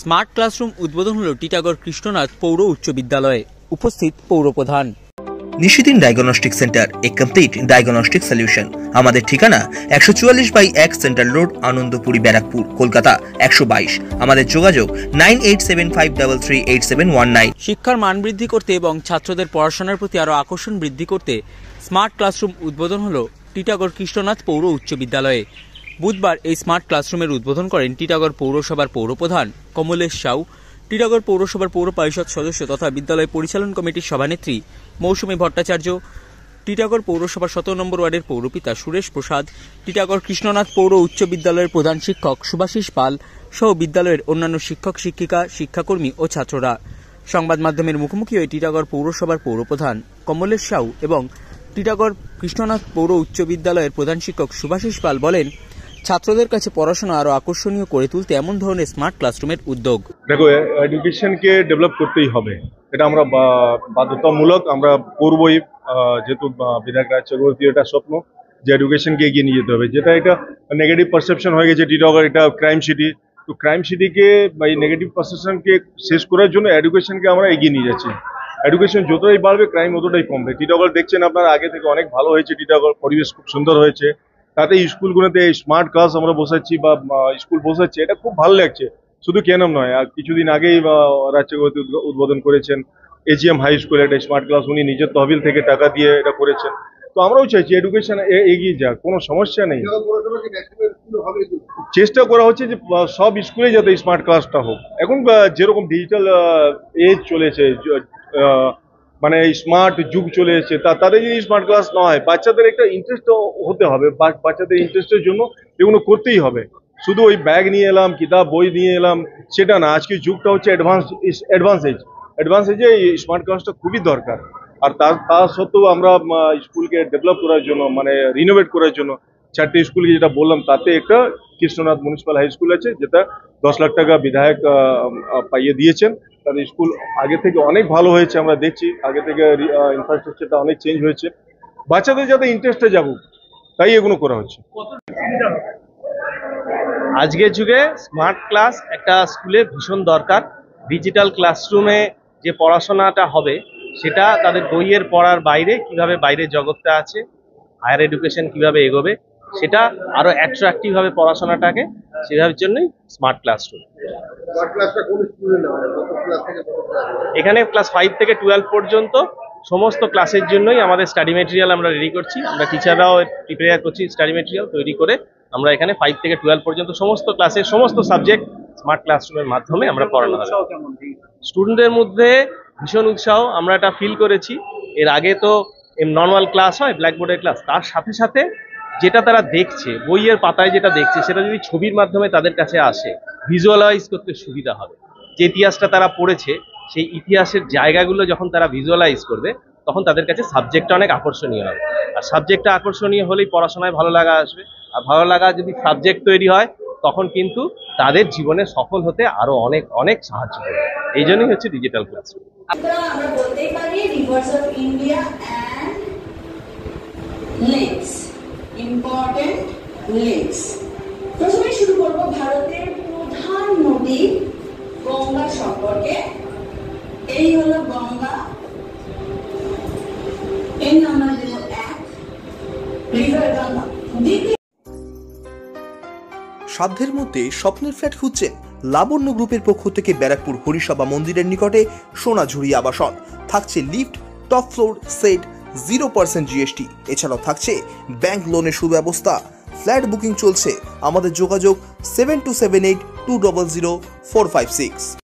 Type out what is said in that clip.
Smart classroom উদ্বোধন হল টিটাগড় কৃষ্ণনাথ পৌর উচ্চ বিদ্যালয়ে। উপস্থিত পৌর প্রধান। নিশিদিন ডায়াগনস্টিক সেন্টার, এ কমপ্লিট ডায়াগনস্টিক সলিউশন। আমাদের ঠিকানা 144/1 সেন্ট্রাল রোড, আনন্দপুরি, ব্যারাকপুর, কলকাতা 122। আমাদের যোগাযোগ 9875338719। শিক্ষার মান বৃদ্ধি করতে এবং ছাত্রদের পড়াশোনার প্রতি আরো আকর্ষণ বৃদ্ধি করতে স্মার্ট ক্লাসরুম উদ্বোধন হল টিটাগড় কৃষ্ণনাথ পৌর উচ্চ বিদ্যালয়ে। বুধবার এই স্মার্ট ক্লাসরুমের উদ্বোধন করেন টিটাগড় পৌরসভার পৌরপ্রধান কমলেশ সাউ, টিটাগড় পৌরসভার পৌর পরিষদ সদস্য তথা বিদ্যালয় পরিচালন কমিটির সভানেত্রী মৌসুমী ভট্টাচার্য, টিটাগড় পৌরসভার 17 নম্বর ওয়ার্ডের পৌরপিতা সুরেশ প্রসাদ, টিটাগড় কৃষ্ণনাথ পৌর উচ্চ বিদ্যালয়ের প্রধান শিক্ষক সুভাষিস পাল সহ বিদ্যালয়ের অন্যান্য শিক্ষক শিক্ষিকা, শিক্ষাকর্মী ও ছাত্ররা। সংবাদ মাধ্যমের মুখোমুখি হয়ে টিটাগড় পৌরসভার পৌরপ্রধান কমলেশ সাউ এবং টিটাগড় কৃষ্ণনাথ পৌর উচ্চ বিদ্যালয়ের প্রধান শিক্ষক সুভাষিস পাল বলেন, ছাত্রদের কাছে পড়াশোনা আরো আকর্ষণীয় করে তুলতে এমন ধরনের স্মার্ট ক্লাসরুমের উদ্যোগ। দেখো, এডুকেশনকে ডেভেলপ করতেই হবে, এটা আমরা বাধ্যতামূলক আমরা করবই, যেহেতু বিধায়ক রাজ চক্রবর্তী এটা স্বপ্ন যে এডুকেশনকে এগিয়ে নিয়ে যেতে হবে। যেটা এটা নেগেটিভ পারসেপশন হয়ে গেছে টিটাগড় এটা ক্রাইম সিটি, তো ক্রাইম সিটিকে বা এই নেগেটিভ পারসেপশনকে শেষ করার জন্য এডুকেশনকে আমরা এগিয়ে নিয়ে যাচ্ছি। এডুকেশন যতটাই বাড়বে ক্রাইম ততটাই কমবে। টিটাগড় দেখছেন আপনারা আগে থেকে অনেক ভালো হয়েছে, টিটাগড় পরিবেশ খুব সুন্দর হয়েছে। তাতে স্কুলগুলোতে স্মার্ট ক্লাস আমরা বসাচ্ছি বা স্কুল বসাচ্ছি, এটা খুব ভালো লাগছে। শুধু কেন নয়, আর কিছুদিন আগেই রাজ চক্রবর্তী উদ্বোধন করেছেন এজিএম হাই স্কুল একটা স্মার্ট ক্লাস, উনি নিজের তহবিল থেকে টাকা দিয়ে এটা করেছেন। তো আমরাও চাইছি এডুকেশন এগিয়ে যাক, কোনো সমস্যা নেই। চেষ্টা করা হচ্ছে যে সব স্কুলে যাতে স্মার্ট ক্লাসটা হোক। এখন যেরকম ডিজিটাল এজ চলেছে, মানে স্মার্ট যুগ চলে এসেছে, তাদের যদি স্মার্ট ক্লাস না হয়, বাচ্চাদের একটা ইন্টারেস্ট হতে হবে, বাচ্চাদের ইন্টারেস্টের জন্য এগুলো করতেই হবে। শুধু ওই ব্যাগ নিয়ে এলাম, কিতাব বই নিয়ে এলাম সেটা না। আজকে যুগটা হচ্ছে অ্যাডভান্স এজে এই স্মার্ট ক্লাসটা খুবই দরকার। আর তা সত্ত্বেও আমরা স্কুলকে ডেভেলপ করার জন্য, মানে রিনোভেট করার জন্য 4টে স্কুলকে যেটা বললাম, তাতে একটা কৃষ্ণনাথ মিউনিসিপাল হাই স্কুল আছে, যেটা 10 লাখ টাকা বিধায়ক পাইয়ে দিয়েছেন। তাদের স্কুল আগে থেকে অনেক ভালো হয়েছে, আমরা দেখছি আগে থেকে ইনফ্রাস্ট্রাকচারটা অনেক চেঞ্জ হয়েছে। বাচ্চাদের যাতে ইন্টারেস্টে যাবুক তাই এগুলো করা হচ্ছে। আজকের যুগে স্মার্ট ক্লাস একটা স্কুলে ভীষণ দরকার। ডিজিটাল ক্লাসরুমে যে পড়াশোনাটা হবে সেটা তাদের বইয়ের পড়ার বাইরে কিভাবে বাইরের জগৎটা আছে, হায়ার এডুকেশন কিভাবে এগোবে, সেটা আরো অ্যাট্রাকটিভ হবে পড়াশোনাটাকে, সেভাবে জন্যই স্মার্ট ক্লাসরুম। এখানে ক্লাস 5 থেকে 12 পর্যন্ত সমস্ত ক্লাসের জন্যই আমাদের স্টাডি মেটেরিয়াল আমরা রেডি করছি। আমরা টিচাররাও প্রিপেয়ার করছি স্টাডি মেটেরিয়াল তৈরি করে। আমরা এখানে 5 থেকে 12 পর্যন্ত সমস্ত ক্লাসের সমস্ত সাবজেক্ট স্মার্ট ক্লাসরুমের মাধ্যমে আমরা পড়ানো হবে। স্টুডেন্টদের মধ্যে ভীষণ উৎসাহ আমরা এটা ফিল করেছি। এর আগে তো নর্মাল ক্লাস হয়, ব্ল্যাকবোর্ডের ক্লাস, তার সাথে সাথে যেটা তারা দেখছে বইয়ের পাতায়, যেটা দেখছে সেটা যদি ছবির মাধ্যমে তাদের কাছে আসে, ভিজুয়ালাইজ করতে সুবিধা হবে। যে ইতিহাসটা তারা পড়েছে সেই ইতিহাসের জায়গাগুলো যখন তারা ভিজুয়ালাইজ করবে, তখন তাদের কাছে সাবজেক্টটা অনেক আকর্ষণীয় হবে। আর সাবজেক্টটা আকর্ষণীয় হলেই পড়াশোনায় ভালো লাগা আসবে। আর ভালো লাগা যদি সাবজেক্ট তৈরি হয়, তখন কিন্তু তাদের জীবনে সফল হতে আরো অনেক অনেক সাহায্য করবে। এই জন্যই হচ্ছে ডিজিটাল ক্লাসরুম। আমরা বলতেই পারি rivers of India and lakes, important lakes. প্রথমে শুরু করব ভারতের প্রধান নদী গঙ্গা সম্পর্কে। এই হলো গঙ্গা, এর নাম দেব 1, রিভার গঙ্গা। সাধ্যের মধ্যে স্বপ্নের ফ্ল্যাট খুঁজছেন? লাবণ্য গ্রুপের পক্ষ থেকে ব্যারাকপুর হরিসভা মন্দিরের নিকটে সোনাঝুরি আবাসন। থাকছে lift, top floor, set, 0% GST। এছাড়াও থাকছে ব্যাংক লোনের সুব্যবস্থা। ফ্ল্যাট বুকিং চলছে। আমাদের যোগাযোগ 7278200456।